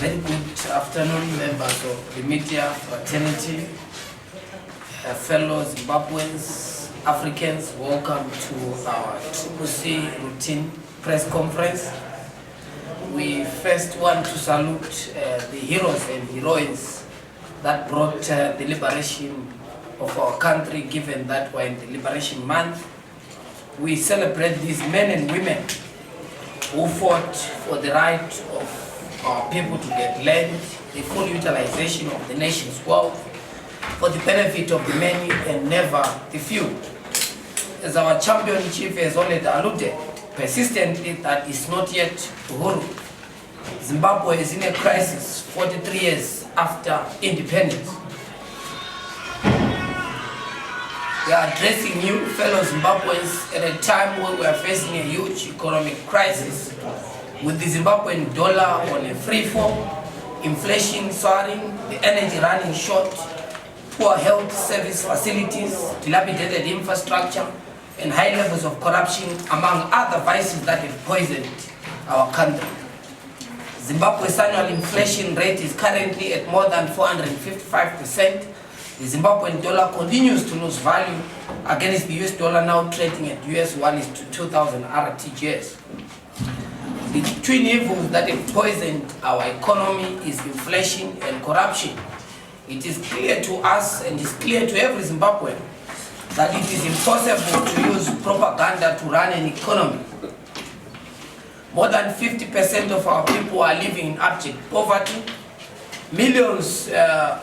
Very good afternoon, members of the media fraternity, fellow Zimbabweans, Africans. Welcome to our CCC routine press conference. We first want to salute the heroes and heroines that brought the liberation of our country, given that we're in the Liberation Month. We celebrate these men and women who fought for the right of our people to get land, the full utilization of the nation's wealth, for the benefit of the many and never the few. As our champion chief has already alluded persistently, that is not yet Uhuru. Zimbabwe is in a crisis 43 years after independence. We are addressing you, fellow Zimbabweans, at a time when we are facing a huge economic crisis, with the Zimbabwean dollar on a free fall, inflation soaring, the energy running short, poor health service facilities, dilapidated infrastructure, and high levels of corruption, among other vices that have poisoned our country. Zimbabwe's annual inflation rate is currently at more than 455%. The Zimbabwean dollar continues to lose value against the US dollar, now trading at US 1:2,000 RTGS. The twin evils that have poisoned our economy is inflation and corruption. It is clear to us and is clear to every Zimbabwean that it is impossible to use propaganda to run an economy. More than 50% of our people are living in abject poverty, millions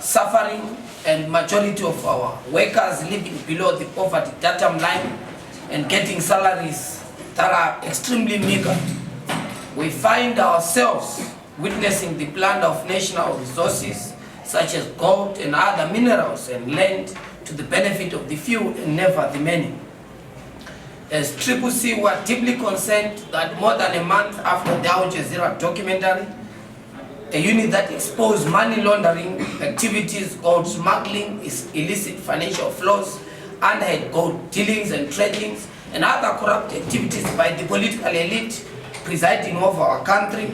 suffering, and majority of our workers living below the poverty datum line and getting salaries that are extremely meager. We find ourselves witnessing the plunder of national resources such as gold and other minerals and land to the benefit of the few and never the many. As CCC, we are deeply concerned that more than a month after the Al Jazeera documentary, a unit that exposed money laundering activities, gold smuggling, illicit financial flows, underhand gold dealings and tradings, and other corrupt activities by the political elite presiding over our country,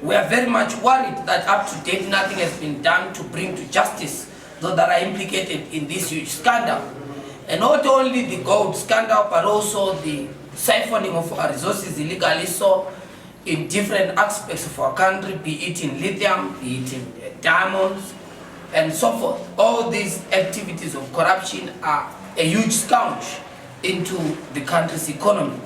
we are very much worried that up to date nothing has been done to bring to justice those that are implicated in this huge scandal. And not only the gold scandal, but also the siphoning of our resources illegally, so in different aspects of our country, be it in lithium, be it in diamonds, and so forth. All these activities of corruption are a huge scourge into the country's economy.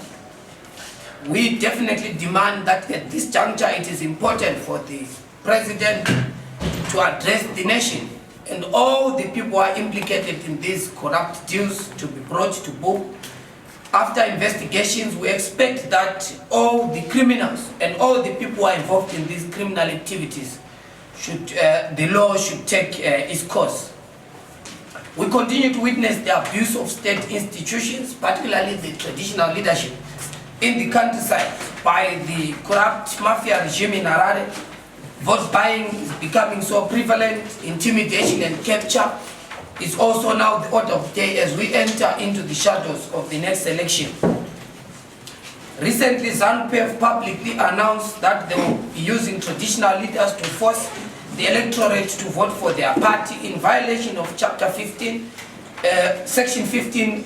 We definitely demand that at this juncture it is important for the president to address the nation and all the people who are implicated in these corrupt deals to be brought to book. After investigations, we expect that all the criminals and all the people who are involved in these criminal activities the law should take its course. We continue to witness the abuse of state institutions, particularly the traditional leadership in the countryside, by the corrupt mafia regime in Harare. Vote buying is becoming so prevalent, intimidation and capture is also now the order of the day as we enter into the shadows of the next election. Recently, ZANU-PF publicly announced that they will be using traditional leaders to force the electorate to vote for their party in violation of Chapter 15, Section 15,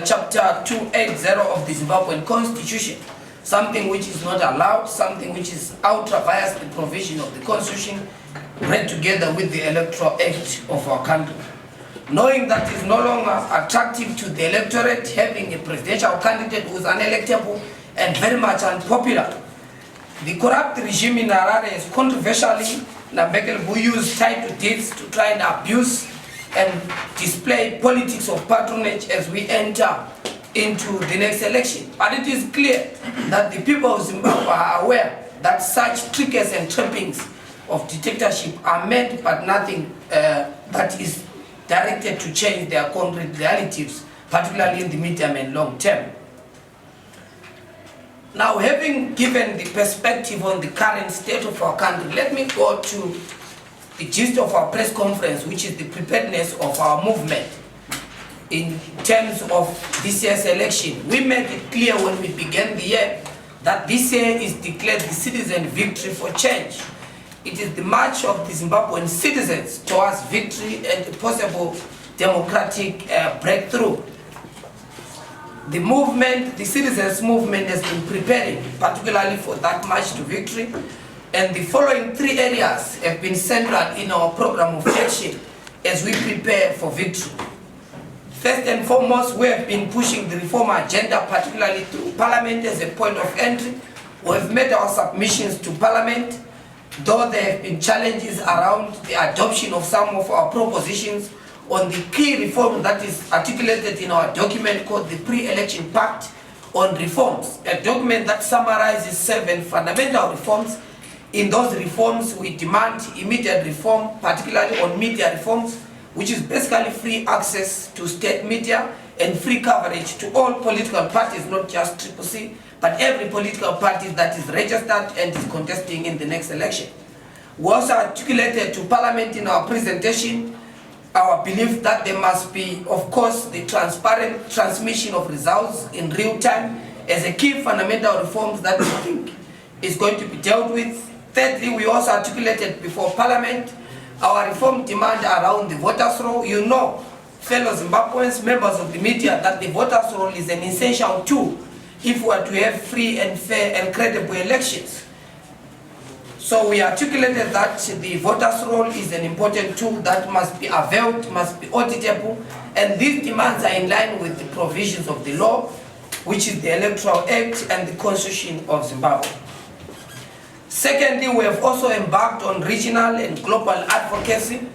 Chapter 280 of the Zimbabwean Constitution, something which is not allowed, something which is ultra via the provision of the Constitution, read together with the Electoral Act of our country. Knowing that it is no longer attractive to the electorate having a presidential candidate who is unelectable and very much unpopular, the corrupt regime in Harare is controversially who use title deeds to try and abuse and display politics of patronage as we enter into the next election. But it is clear that the people of Zimbabwe are aware that such triggers and trappings of dictatorship are meant, but nothing that is directed to change their concrete realities, particularly in the medium and long term. Now, having given the perspective on the current state of our country, let me go to the gist of our press conference, which is the preparedness of our movement in terms of this year's election. We made it clear when we began the year that this year is declared the citizen victory for change. It is the march of the Zimbabwean citizens towards victory and a possible democratic breakthrough. The movement, the citizens' movement, has been preparing particularly for that march to victory, and the following 3 areas have been central in our program of action as we prepare for victory. First and foremost, we have been pushing the reform agenda, particularly through Parliament as a point of entry. We have made our submissions to Parliament, though there have been challenges around the adoption of some of our propositions on the key reform that is articulated in our document called the Pre-Election Pact on Reforms, a document that summarizes 7 fundamental reforms. In those reforms, we demand immediate reform, particularly on media reforms, which is basically free access to state media and free coverage to all political parties, not just CCC, but every political party that is registered and is contesting in the next election. We also articulated to Parliament in our presentation our belief that there must be, of course, the transparent transmission of results in real time as a key fundamental reforms that we think is going to be dealt with. Thirdly, we also articulated before Parliament our reform demand around the voters' roll. You know, fellow Zimbabweans, members of the media, that the voters' roll is an essential tool if we are to have free and fair and credible elections. So we articulated that the voters' roll is an important tool that must be availed, must be auditable, and these demands are in line with the provisions of the law, which is the Electoral Act and the Constitution of Zimbabwe. Secondly, we have also embarked on regional and global advocacy.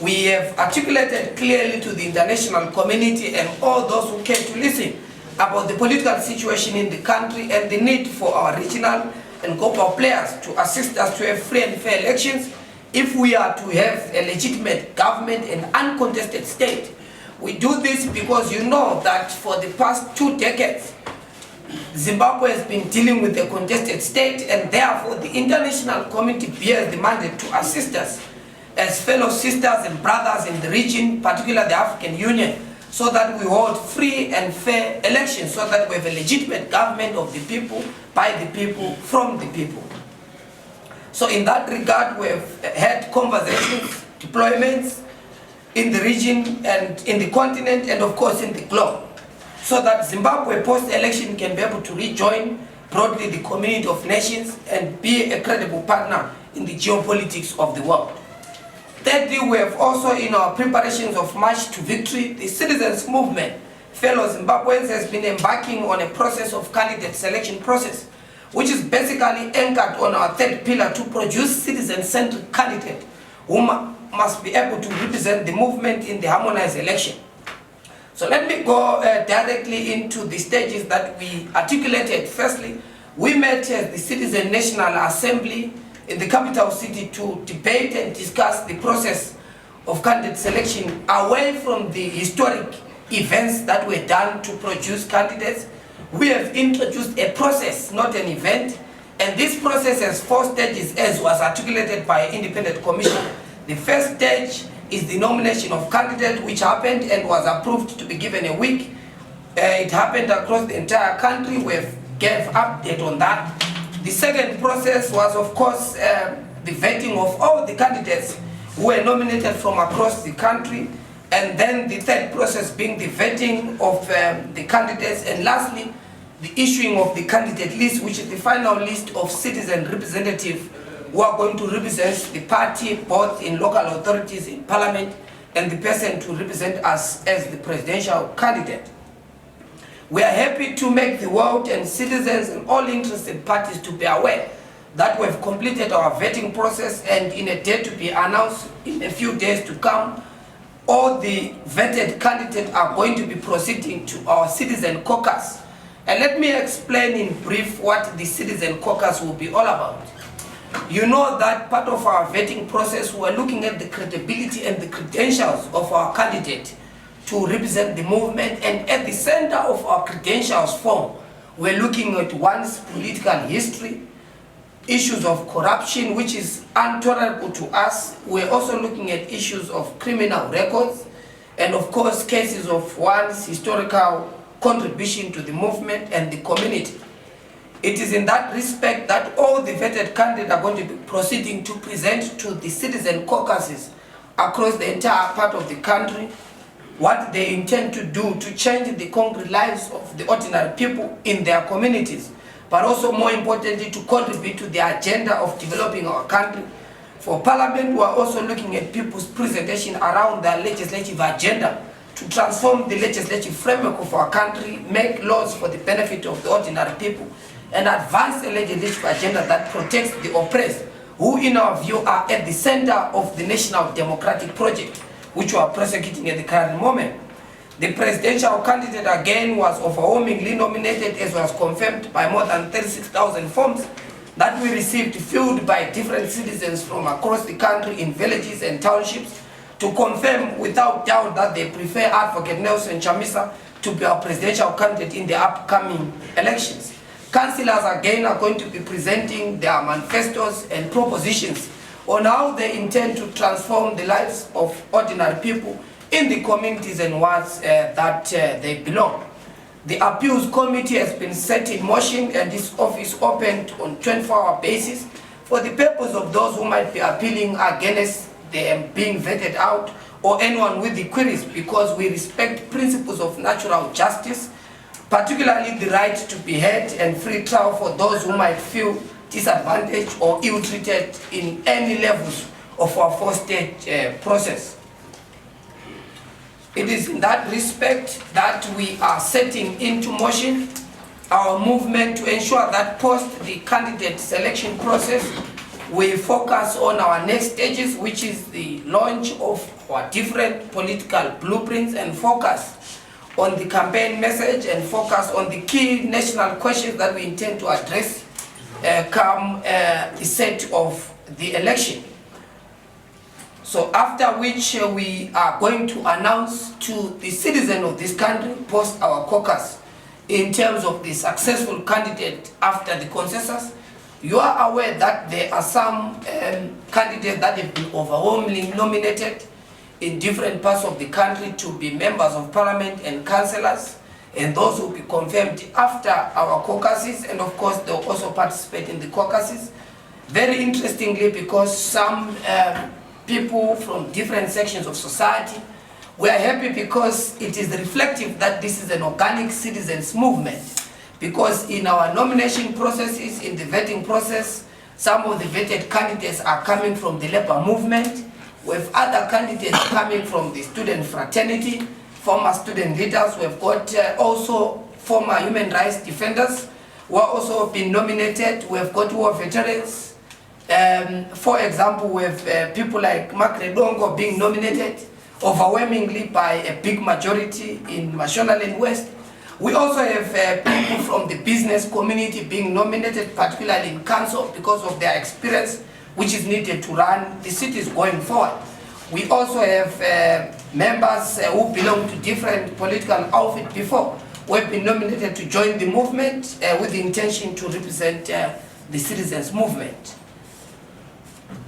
We have articulated clearly to the international community and all those who care to listen about the political situation in the country and the need for our regional and global players to assist us to have free and fair elections if we are to have a legitimate government and uncontested state. We do this because you know that for the past 2 decades, Zimbabwe has been dealing with a contested state, and therefore the international community bears the mandate to assist us as fellow sisters and brothers in the region, particularly the African Union, so that we hold free and fair elections, so that we have a legitimate government of the people, by the people, from the people. So in that regard, we have had conversations, deployments in the region and in the continent and of course in the globe, so that Zimbabwe post-election can be able to rejoin broadly the community of nations and be a credible partner in the geopolitics of the world. Thirdly, we have also, in our preparations of March to Victory, the citizens movement, fellow Zimbabweans, has been embarking on a process of candidate selection process, which is basically anchored on our 3rd pillar to produce citizen-centric candidates who must be able to represent the movement in the harmonized election. So let me go directly into the stages that we articulated. Firstly, we met as the Citizen National Assembly in the capital city to debate and discuss the process of candidate selection away from the historic events that were done to produce candidates. We have introduced a process, not an event, and this process has 4 stages as was articulated by an independent commission. The first stage is the nomination of candidates, which happened and was approved to be given a week. It happened across the entire country. We gave update on that. The second process was, of course, the vetting of all the candidates who were nominated from across the country, and then the third process being the vetting of the candidates, and lastly, the issuing of the candidate list, which is the final list of citizen representatives who are going to represent the party both in local authorities, in parliament, and the person to represent us as the presidential candidate. We are happy to make the world and citizens and all interested parties to be aware that we have completed our vetting process, and in a date to be announced in a few days to come, all the vetted candidates are going to be proceeding to our citizen caucus. And let me explain in brief what the citizen caucus will be all about. You know that part of our vetting process, we are looking at the credibility and the credentials of our candidate to represent the movement, and at the center of our credentials form, we're looking at one's political history, issues of corruption, which is intolerable to us. We're also looking at issues of criminal records, and of course cases of one's historical contribution to the movement and the community. It is in that respect that all the vetted candidates are going to be proceeding to present to the citizen caucuses across the entire part of the country what they intend to do to change the concrete lives of the ordinary people in their communities, but also more importantly to contribute to the agenda of developing our country. For Parliament, we are also looking at people's presentation around their legislative agenda to transform the legislative framework of our country, make laws for the benefit of the ordinary people, and advance a legislative agenda that protects the oppressed, who in our view are at the center of the national democratic project, which we are prosecuting at the current moment. The presidential candidate again was overwhelmingly nominated, as was confirmed by more than 36,000 forms that we received filled by different citizens from across the country in villages and townships to confirm without doubt that they prefer Advocate Nelson Chamisa to be our presidential candidate in the upcoming elections. Councillors again are going to be presenting their manifestos and propositions on how they intend to transform the lives of ordinary people in the communities and wards that they belong. The appeals committee has been set in motion, and this office opened on 24-hour basis for the purpose of those who might be appealing against them being vetted out or anyone with the queries, because we respect principles of natural justice, particularly the right to be heard and free trial for those who might feel disadvantaged or ill-treated in any levels of our four-stage process. It is in that respect that we are setting into motion our movement to ensure that post the candidate selection process, we focus on our next stages, which is the launch of our different political blueprints, and focus on the campaign message and focus on the key national questions that we intend to address come the set of the election. So after which we are going to announce to the citizen of this country post our caucus in terms of the successful candidate after the consensus. You are aware that there are some candidates that have been overwhelmingly nominated in different parts of the country to be members of parliament and councillors, and those will be confirmed after our caucuses, and of course they will also participate in the caucuses. Very interestingly, because some people from different sections of society, we are happy because it is reflective that this is an organic citizens movement, because in our nomination processes, in the vetting process, some of the vetted candidates are coming from the labor movement. We have other candidates coming from the student fraternity, former student leaders. We've got also former human rights defenders who are also been nominated. We've got war veterans. For example, we have people like Mark Redongo being nominated overwhelmingly by a big majority in Mashonaland West. We also have people from the business community being nominated, particularly in council, because of their experience which is needed to run the cities going forward. We also have members who belong to different political outfits before, who have been nominated to join the movement with the intention to represent the citizens' movement.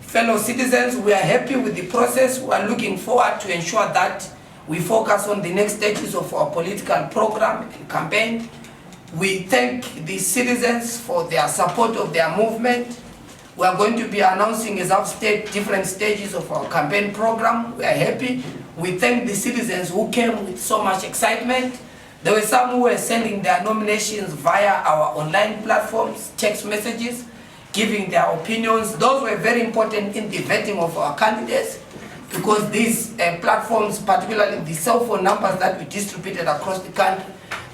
Fellow citizens, we are happy with the process. We are looking forward to ensure that we focus on the next stages of our political program and campaign. We thank the citizens for their support of their movement. We are going to be announcing, as I've stated, different stages of our campaign program. We are happy. We thank the citizens who came with so much excitement. There were some who were sending their nominations via our online platforms, text messages, giving their opinions. Those were very important in the vetting of our candidates, because these platforms, particularly the cell phone numbers that we distributed across the country,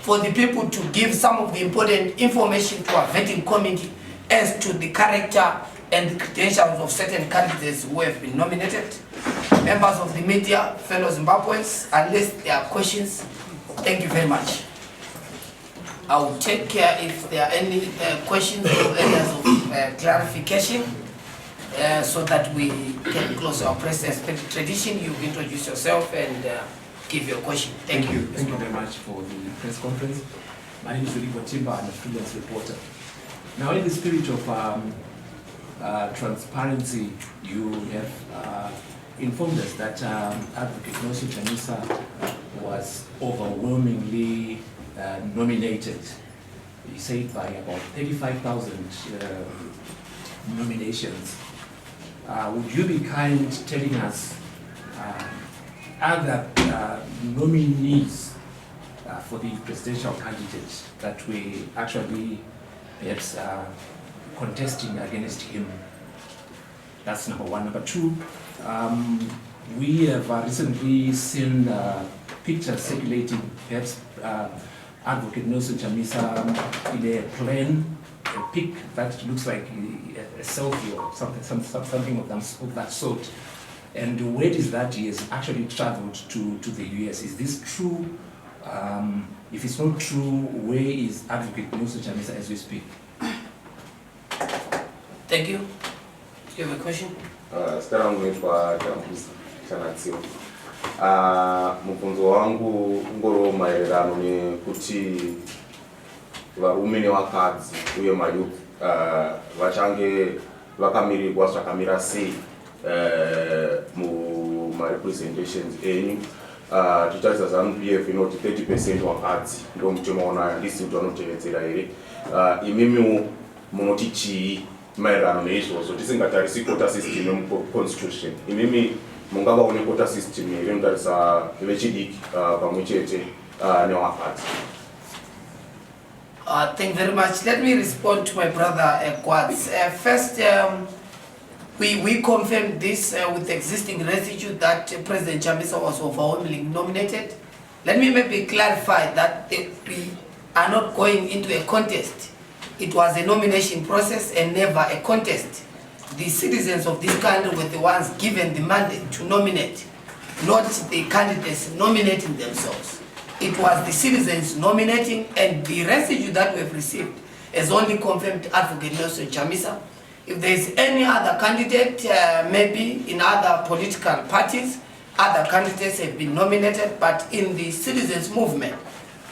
for the people to give some of the important information to our vetting committee as to the character and the credentials of certain candidates who have been nominated. Members of the media, fellow Zimbabweans, unless there are questions, thank you very much. I will take care if there are any questions or areas of clarification, so that we can close our press tradition. You introduce yourself and give your question. Thank you. Thank you very much for the press conference. My name is Oliver Timber. I'm a freelance reporter. Now, in the spirit of transparency, you have informed us that Advocate Nelson Chamisa was overwhelmingly nominated you said by about 35,000 nominations. Would you be kind telling us other nominees for the presidential candidates that we actually perhaps contesting against him? That's number one. Number two, we have recently seen pictures circulating, perhaps Advocate Nelson Chamisa in a plane, a pic that looks like a selfie or something of that sort. And where is that he has actually traveled to the US? Is this true? If it's not true, where is Advocate Nelson Chamisa as we speak? Thank you. Do you have a question? Mfunzo wangu ngoro maererano ni kuti varume nevakadzi uye mayouth vachange vakamirirwa zvakamira sei mumarepresentations enyu. Tichitarisa ZANU-PF inoti 30% vakadzi ndo mutemo handisi kuti vanotevedzera here. Imimiwo munoti chii maererano neizvozvo tisingatarisi quota system yemuconstitution? Imimi mungava une quota system here mutarisa vechidiki pamwe chete nevakadzi? Thank you very much. Let me respond to my brother Kwads. First, we confirmed this with the existing residue that President Chamisa was overwhelmingly nominated. Let me maybe clarify that we are not going into a contest. It was a nomination process and never a contest. The citizens of this country were the ones given the mandate to nominate, not the candidates nominating themselves. It was the citizens nominating, and the residue that we have received has only confirmed Advocate Nelson Chamisa. If there is any other candidate, maybe in other political parties, other candidates have been nominated, but in the citizens movement,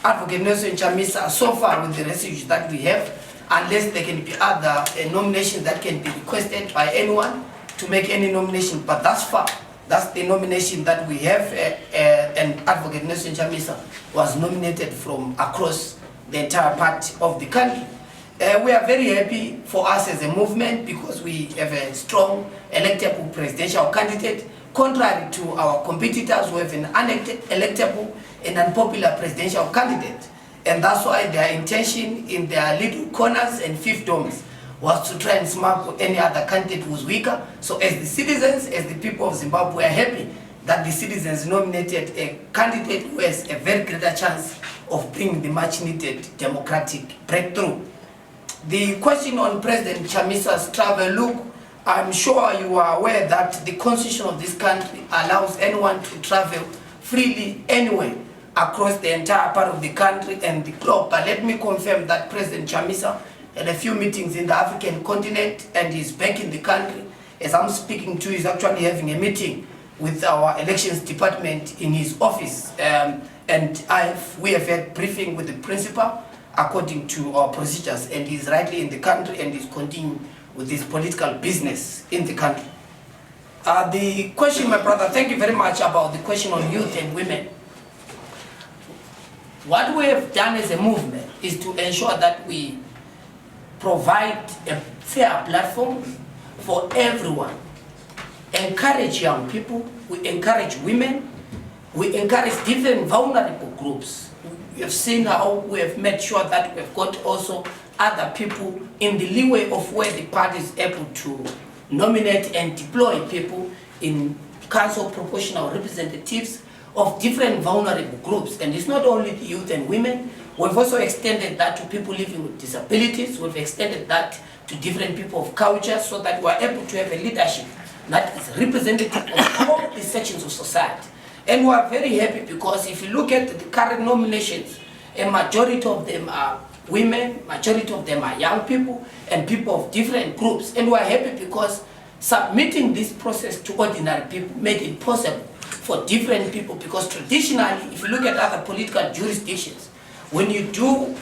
Advocate Nelson Chamisa, so far with the residue that we have, unless there can be other nominations that can be requested by anyone to make any nomination, but thus far, that's the nomination that we have, and Advocate Nelson Chamisa was nominated from across the entire part of the country. We are very happy for us as a movement because we have a strong electable presidential candidate, contrary to our competitors who have an unelectable and unpopular presidential candidate. And that's why their intention in their little corners and fiefdoms was to try and smuggle any other candidate who's weaker. So as the citizens, as the people of Zimbabwe are happy that the citizens nominated a candidate who has a very greater chance of bringing the much needed democratic breakthrough. The question on President Chamisa's travel, look, I'm sure you are aware that the constitution of this country allows anyone to travel freely anywhere across the entire part of the country and the globe. But let me confirm that President Chamisa had a few meetings in the African continent and is back in the country. As I'm speaking to, he's actually having a meeting with our elections department in his office. And we have had briefing with the principal according to our procedures, and he's rightly in the country and is continuing with his political business in the country. The question, my brother, thank you very much about the question on youth and women. What we have done as a movement is to ensure that we provide a fair platform for everyone. Encourage young people, we encourage women, we encourage different vulnerable groups. We have seen how we have made sure that we've got also other people in the leeway of where the party is able to nominate and deploy people in council proportional representatives of different vulnerable groups. And it's not only the youth and women, we've also extended that to people living with disabilities, we've extended that to different people of culture so that we're able to have a leadership that is representative of all the sections of society. And we are very happy because if you look at the current nominations, a majority of them are women, majority of them are young people and people of different groups. And we are happy because submitting this process to ordinary people made it possible for different people, because traditionally, if you look at other political jurisdictions, when you do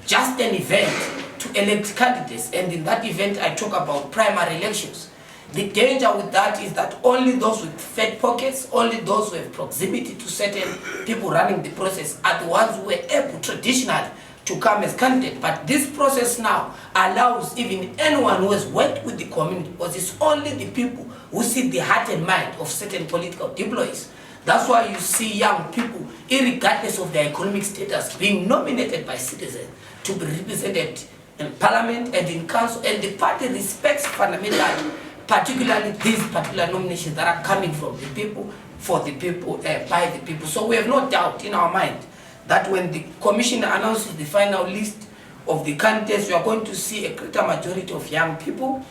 just an event to elect candidates, and in that event I talk about primary elections, the danger with that is that only those with fat pockets, only those who have proximity to certain people running the process are the ones who were able traditionally to come as candidate. But this process now allows even anyone who has worked with the community, because it's only the people who see the heart and mind of certain political deployees. That's why you see young people, irregardless of their economic status, being nominated by citizens to be represented in parliament and in council, and the party respects fundamentally, particularly these particular nominations that are coming from the people, for the people, by the people. So we have no doubt in our mind that when the commission announces the final list of the candidates, we are going to see a greater majority of young people.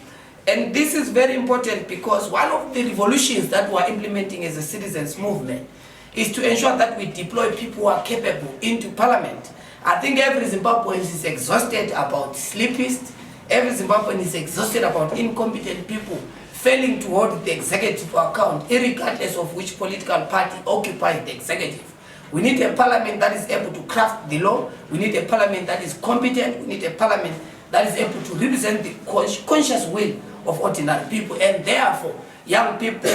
And this is very important because one of the revolutions that we are implementing as a citizens movement is to ensure that we deploy people who are capable into parliament. I think every Zimbabwean is exhausted about sleepists. Every Zimbabwean is exhausted about incompetent people failing to hold the executive account, irregardless of which political party occupies the executive. We need a parliament that is able to craft the law. We need a parliament that is competent. We need a parliament that is able to represent the conscious will of ordinary people. And therefore, young people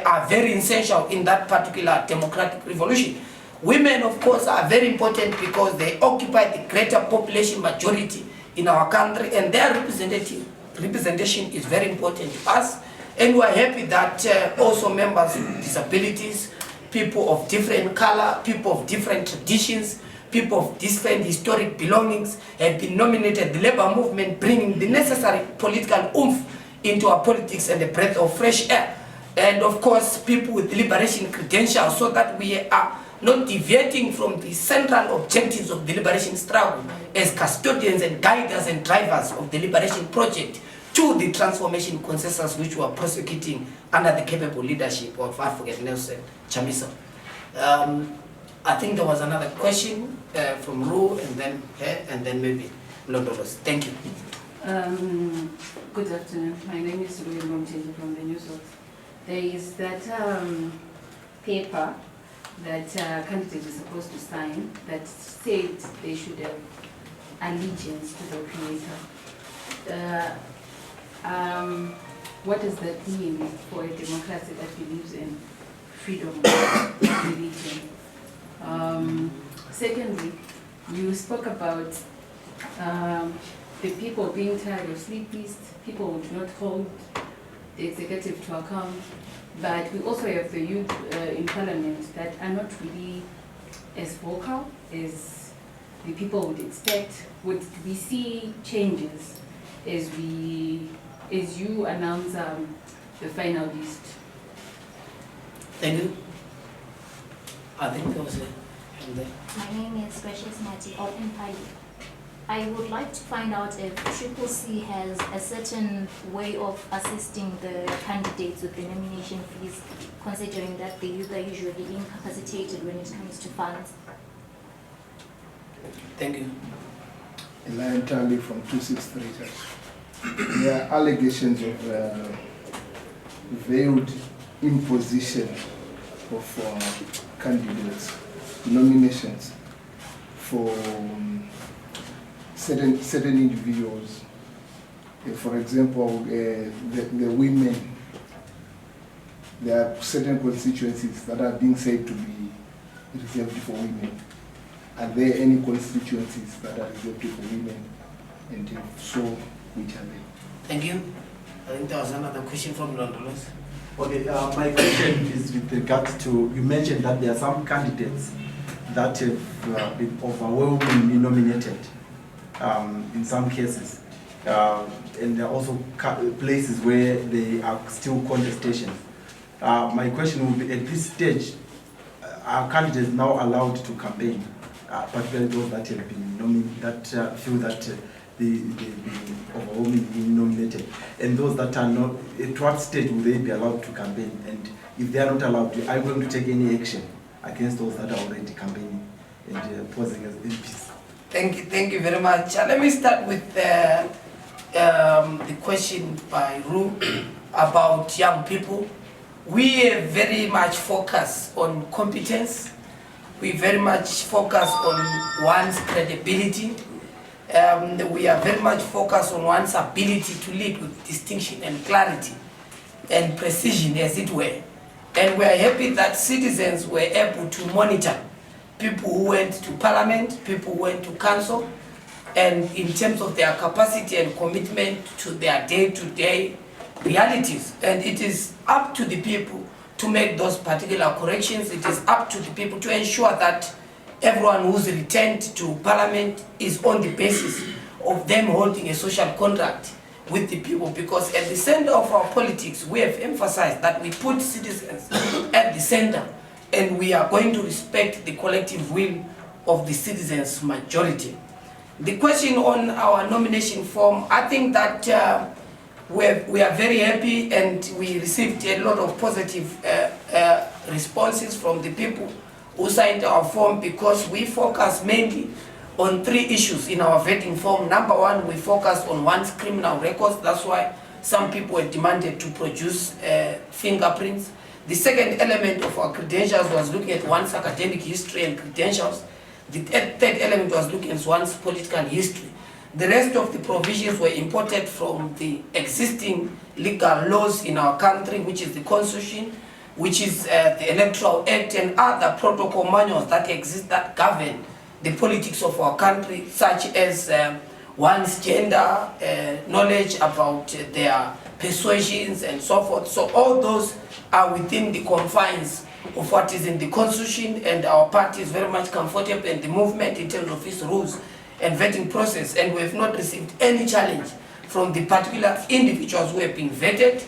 are very essential in that particular democratic revolution. Women, of course, are very important because they occupy the greater population majority in our country, and their representation is very important to us. And we are happy that also members with disabilities, people of different color, people of different traditions, people of different historic belongings have been nominated. The labor movement bringing the necessary political oomph into our politics and a breath of fresh air. And of course, people with liberation credentials, so that we are not deviating from the central objectives of the liberation struggle as custodians and guiders and drivers of the liberation project to the transformation consensus which we are prosecuting under the capable leadership of African Nelson Chamisa. I think there was another question from Ru, and then her, and then maybe Londolos. Thank you. Good afternoon. My name is Ru Momcheji from the News Office. There is that paper that candidates are supposed to sign that said they should have allegiance to the Creator. What does that mean for a democracy that believes in freedom of religion? Secondly, you spoke about the people being tired of sleepists, people who do not hold the executive to account, but we also have the youth in parliament that are not really as vocal as the people would expect. Would we see changes as you announce the final list? Thank you. I think there was a... My name is Gracious Mati Open Party. I would like to find out if CCC has a certain way of assisting the candidates with the nomination fees, considering that the youth are usually incapacitated when it comes to funds. Thank you. Elian Tambi from 263. There are allegations of veiled imposition of candidates, nominations for certain individuals. For example, the women, there are certain constituencies that are being said to be reserved for women. Are there any constituencies that are reserved for women? And if so, which are they? Thank you. I think there was another question from Londolos. Okay, my question is with regard to, you mentioned that there are some candidates that have been overwhelmingly nominated in some cases. And there are also places where there are still contestations. My question would be, at this stage, are candidates now allowed to campaign, particularly those that have been nominated, that feel that they've been overwhelmingly nominated, and those that are not, at what stage will they be allowed to campaign? And if they are not allowed to, are you going to take any action against those that are already campaigning and posing as MPs? Thank you very much. Let me start with the question by Ru about young people. We very much focus on competence. We very much focus on one's credibility. We are very much focused on one's ability to lead with distinction and clarity and precision, as it were. And we are happy that citizens were able to monitor people who went to parliament, people who went to council, and in terms of their capacity and commitment to their day-to-day realities. And it is up to the people to make those particular corrections. It is up to the people to ensure that everyone who's returned to parliament is on the basis of them holding a social contract with the people, because at the center of our politics, we have emphasized that we put citizens at the center, and we are going to respect the collective will of the citizens' majority. The question on our nomination form, I think that we are very happy, and we received a lot of positive responses from the people who signed our form, because we focus mainly on 3 issues in our vetting form. Number 1, we focus on one's criminal records. That's why some people were demanded to produce fingerprints. The second element of our credentials was looking at one's academic history and credentials. The third element was looking at one's political history. The rest of the provisions were imported from the existing legal laws in our country, which is the Constitution, which is the Electoral Act, and other protocol manuals that exist that govern the politics of our country, such as one's gender, knowledge about their persuasions, and so forth. So all those are within the confines of what is in the Constitution, and our party is very much comfortable in the movement in terms of its rules and vetting process, and we have not received any challenge from the particular individuals who have been vetted,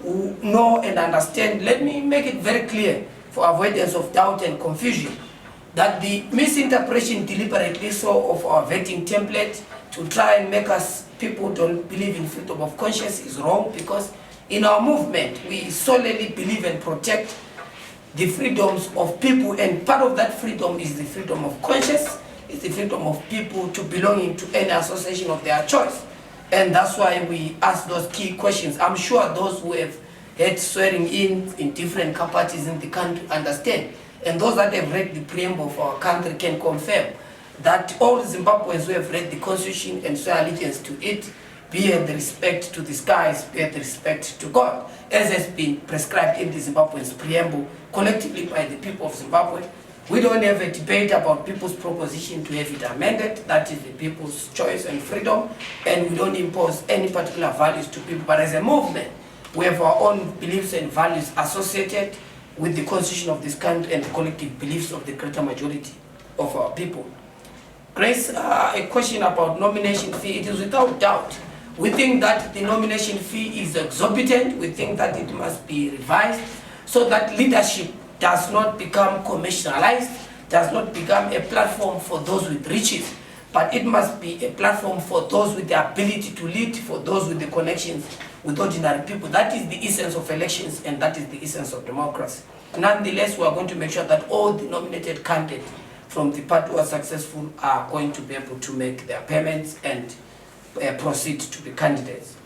who know and understand. Let me make it very clear, for avoidance of doubt and confusion, that the misinterpretation deliberately so of our vetting template to try and make us people don't believe in freedom of conscience is wrong, because in our movement we solely believe and protect the freedoms of people, and part of that freedom is the freedom of conscience, is the freedom of people to belonging to any association of their choice. And that's why we ask those key questions. I'm sure those who have had swearing in different capacities in the country understand, and those that have read the preamble of our country can confirm that all Zimbabweans who have read the Constitution and swear allegiance to it bear the respect to the skies, bear the respect to God, as has been prescribed in the Zimbabwean's preamble collectively by the people of Zimbabwe. We don't have a debate about people's proposition to have it amended. That is the people's choice and freedom, and we don't impose any particular values to people. But as a movement, we have our own beliefs and values associated with the constitution of this country and the collective beliefs of the greater majority of our people. Grace, a question about nomination fee. It is without doubt. We think that the nomination fee is exorbitant. We think that it must be revised so that leadership does not become commercialized, does not become a platform for those with riches, but it must be a platform for those with the ability to lead, for those with the connections with ordinary people. That is the essence of elections, and that is the essence of democracy. Nonetheless, we are going to make sure that all the nominated candidates from the party who are successful are going to be able to make their payments and proceed to be candidates.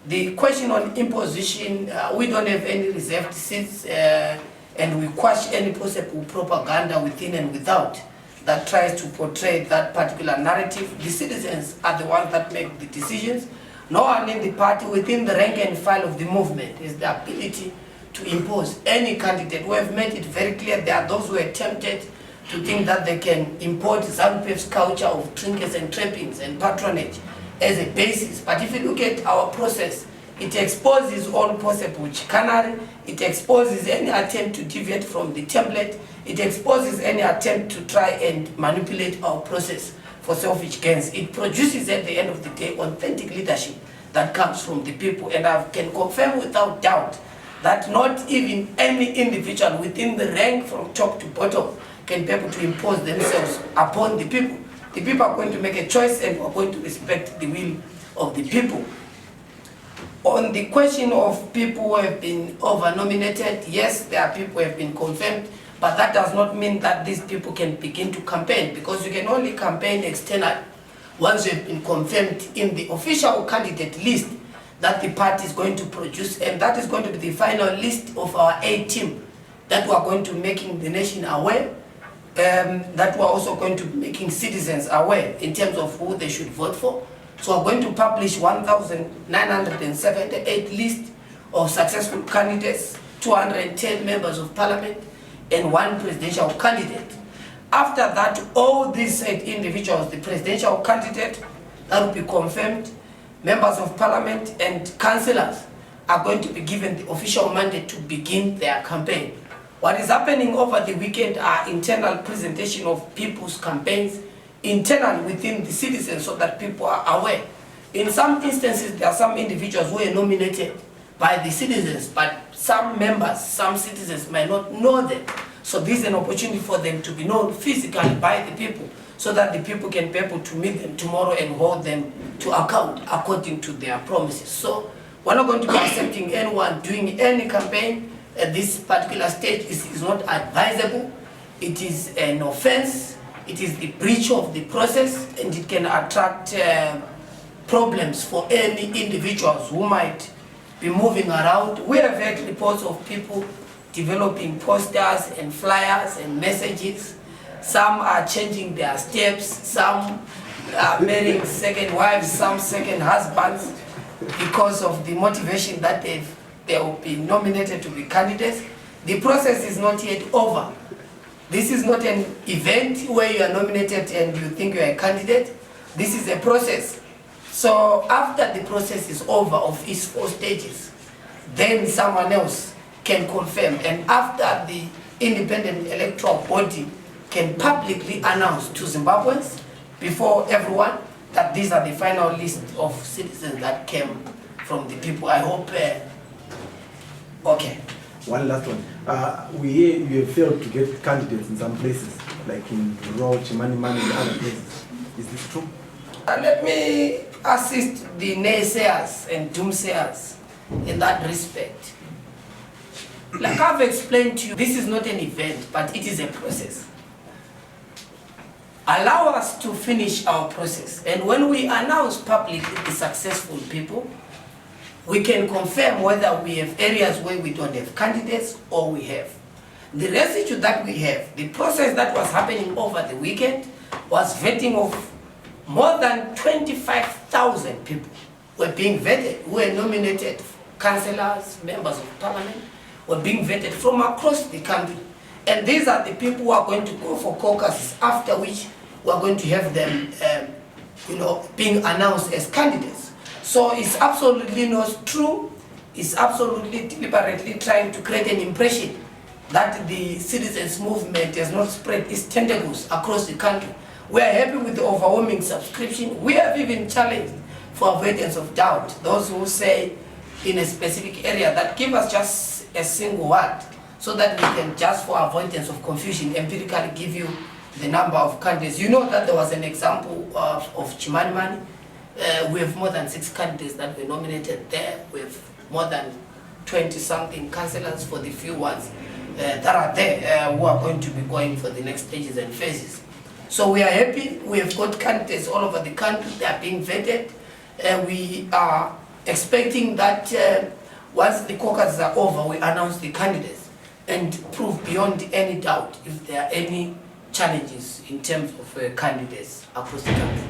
The question on imposition, we don't have any reserved seats, and we quash any possible propaganda within and without that tries to portray that particular narrative. The citizens are the ones that make the decisions. No one in the party within the rank and file of the movement has the ability to impose any candidate. We have made it very clear there are those who are tempted to think that they can import ZANU-PF's culture of trinkets and trappings and patronage as a basis. But if you look at our process, it exposes all possible chicanery, it exposes any attempt to deviate from the template, it exposes any attempt to try and manipulate our process for selfish gains. It produces at the end of the day authentic leadership that comes from the people, and I can confirm without doubt that not even any individual within the rank from top to bottom can be able to impose themselves upon the people. The people are going to make a choice, and we are going to respect the will of the people. On the question of people who have been over-nominated, yes, there are people who have been confirmed, but that does not mean that these people can begin to campaign, because you can only campaign externally once you have been confirmed in the official candidate list that the party is going to produce, and that is going to be the final list of our A team that we are going to be making the nation aware, that we are also going to be making citizens aware in terms of who they should vote for. So we're going to publish 1,978 list of successful candidates, 210 members of parliament, and 1 presidential candidate. After that, all these 8 individuals, the presidential candidate that will be confirmed, members of parliament and councillors are going to be given the official mandate to begin their campaign. What is happening over the weekend are internal presentation of people's campaigns internally within the citizens so that people are aware. In some instances, there are some individuals who are nominated by the citizens, but some members, some citizens might not know them. So this is an opportunity for them to be known physically by the people so that the people can be able to meet them tomorrow and hold them to account according to their promises. So we're not going to be accepting anyone doing any campaign at this particular stage. It is not advisable. It is an offense. It is the breach of the process, and it can attract problems for any individuals who might be moving around. We have had reports of people developing posters and flyers and messages. Some are changing their steps, some are marrying second wives, some second husbands because of the motivation that they will be nominated to be candidates. The process is not yet over. This is not an event where you are nominated and you think you are a candidate. This is a process. So after the process is over of its 4 stages, then someone else can confirm. And after the independent electoral body can publicly announce to Zimbabweans before everyone that these are the final list of citizens that came from the people. I hope, okay. One last one. We hear you have failed to get candidates in some places, like in Rural, Chimani, and other places. Is this true? Let me assist the naysayers and doomsayers in that respect. Like I've explained to you, this is not an event, but it is a process. Allow us to finish our process, and when we announce publicly the successful people, we can confirm whether we have areas where we don't have candidates or we have. The residue that we have, the process that was happening over the weekend was vetting of more than 25,000 people were being vetted, who were nominated, councillors, members of parliament, were being vetted from across the country. And these are the people who are going to go for caucuses, after which we are going to have them being announced as candidates. So it's absolutely not true. It's absolutely deliberately trying to create an impression that the citizens movement has not spread its tentacles across the country. We are happy with the overwhelming subscription. We have even challenged for avoidance of doubt those who say in a specific area that give us just a single word so that we can, just for avoidance of confusion, empirically give you the number of candidates. You know that there was an example of Chimani. We have more than 6 candidates that were nominated there. We have more than 20-something councillors for the few ones that are there who are going to be going for the next stages and phases. So we are happy. We have got candidates all over the country. They are being vetted. We are expecting that once the caucuses are over, we announce the candidates and prove beyond any doubt if there are any challenges in terms of candidates across the country.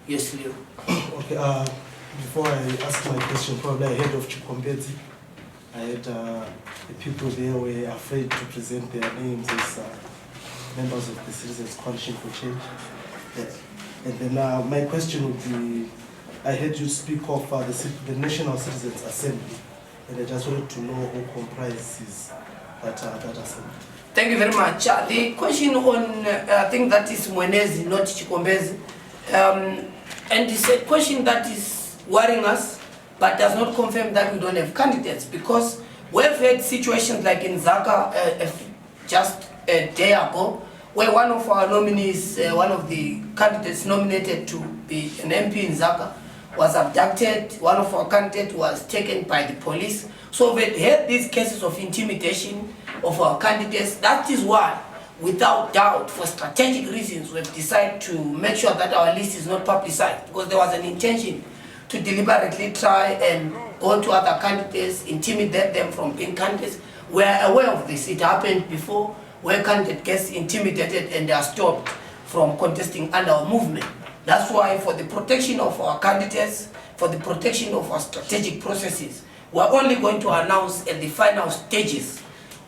Yes, Leo. Okay, before I ask my question, probably ahead of Chikombezi, I had the people there were afraid to present their names as members of the Citizens Coalition for Change. And then my question would be, I heard you speak of the National Citizens Assembly, and I just wanted to know who comprises that assembly. Thank you very much. The question on, I think that is Mwenezi, not Chikombezi. And it's a question that is worrying us, but does not confirm that we don't have candidates, because we've had situations like in Zaka just a day ago, where one of our nominees, one of the candidates nominated to be an MP in Zaka, was abducted. One of our candidates was taken by the police. So we've had these cases of intimidation of our candidates. That is why, without doubt, for strategic reasons, we've decided to make sure that our list is not publicized, because there was an intention to deliberately try and go to other candidates, intimidate them from being candidates. We are aware of this. It happened before, where candidate gets intimidated and they are stopped from contesting under our movement. That's why, for the protection of our candidates, for the protection of our strategic processes, we're only going to announce at the final stages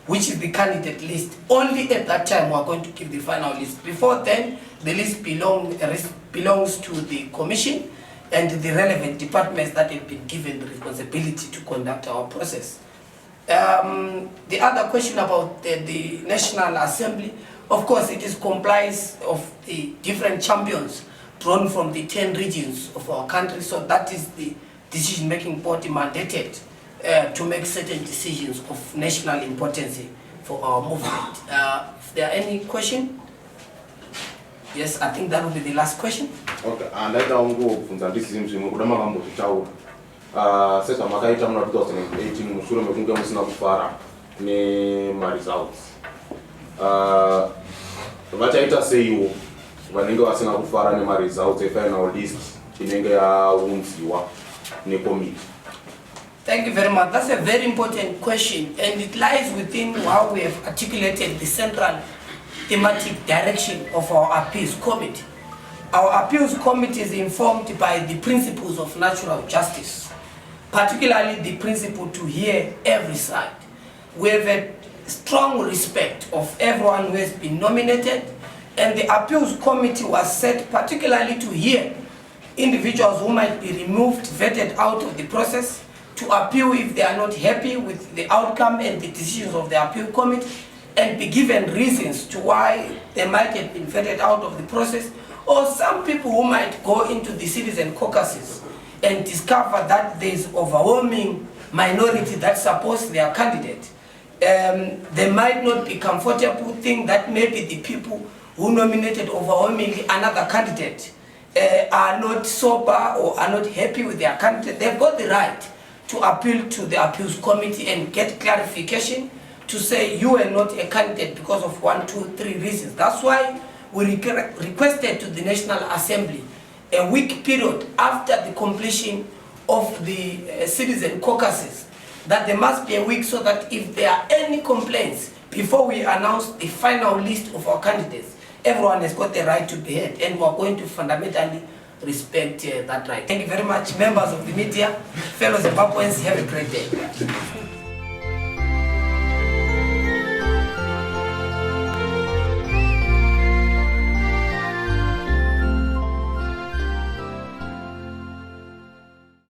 which is the candidate list. Only at that time we are going to give the final list. Before then, the list belongs to the commission and the relevant departments that have been given the responsibility to conduct our process. The other question about the National Assembly, of course, it is comprised of the different champions drawn from the 10 regions of our country, so that is the decision-making body mandated to make certain decisions of national importance for our movement. If there are any question? Yes, I think that will be the last question. Okay, and I don't go from the decision to Mudama Motichao. Sasa makaita mna 2018 mshuro mekunga msina kufara ni ma results. Vachaita seyo vanenge vasina kufara ne ma results e final list inenge ya unziwa ne committee. Thank you very much. That's a very important question, and it lies within how we have articulated the central thematic direction of our appeals committee. Our appeals committee is informed by the principles of natural justice, particularly the principle to hear every side. We have a strong respect of everyone who has been nominated, and the appeals committee was set particularly to hear individuals who might be removed, vetted out of the process, to appeal if they are not happy with the outcome and the decisions of the appeal committee, and be given reasons to why they might have been vetted out of the process, or some people who might go into the citizen caucuses and discover that there is overwhelming minority that supports their candidate. They might not be comfortable, think that maybe the people who nominated overwhelmingly another candidate are not sober or are not happy with their candidate. They've got the right to appeal to the appeals committee and get clarification to say you are not a candidate because of 1, 2, 3 reasons. That's why we requested to the National Assembly a week period after the completion of the citizen caucuses, that there must be a week so that if there are any complaints before we announce the final list of our candidates, everyone has got the right to be heard, and we are going to fundamentally respect that right. Thank you very much, members of the media, fellow Zimbabweans. Have a great day.